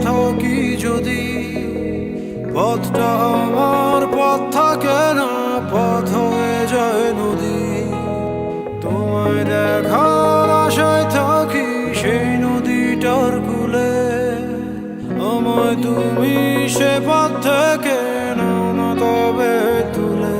থাকি যদি, পথটা আমার পথ থাকে না, পথ হয়ে যায় নদী। তোমায় দেখার আশায় থাকি সেই নদীটার কূলে, আমায় তুমি সে পথ থেকে নাও না তবে তুলে।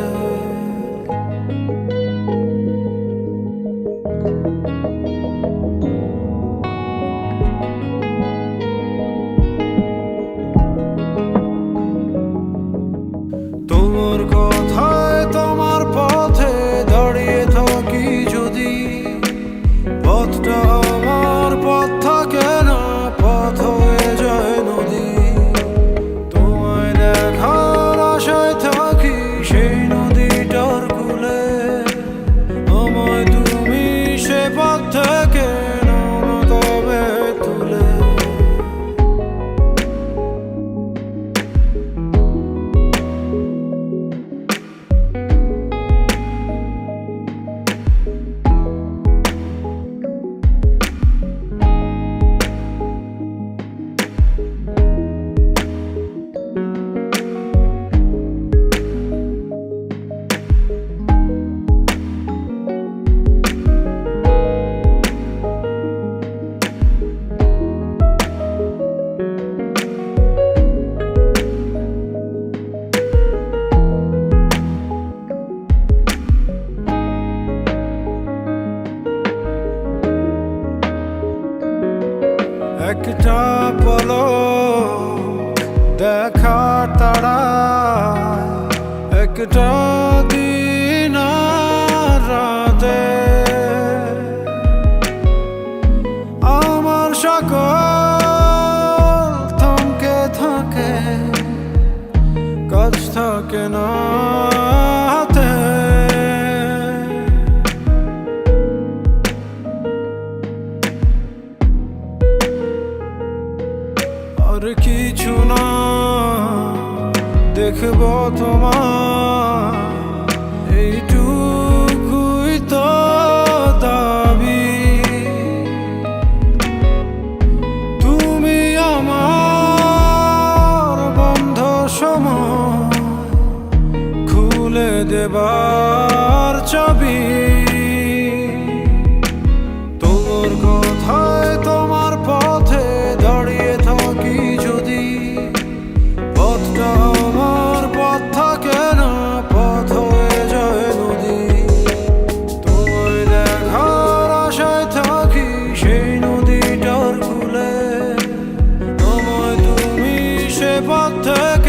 তোমার কথায় তোমার পথে দাঁড়িয়ে থাকি যদি, পথটা আমার পথ থাকে না, পথ হয়ে যায় নদী। তোমায় দেখার আশায় থাকি সেই নদীটার কূলে, আমায় তুমি সে পথ থেকে নাও না তবে তুলে। একটা পলক দেখার তাড়ায়, একটা দিন আর রাতে আমার সকল থমকে থাকে, কাজ থাকে না হাতে। আর কিছু না দেখব তোমার, এইটুকুই তো দাবি। তুমি আমার বন্ধ সময় খুলে দেবার চাবি। তোর কথায় তোমার পথে দাঁড়িয়ে থাকি যদি, পথটা আমার পথ থাকে না, পথ হয়ে যায় নদী। তোমায় দেখার আশায় থাকি সেই নদীটার কূলে, আমায় তুমি সে পথ থেকে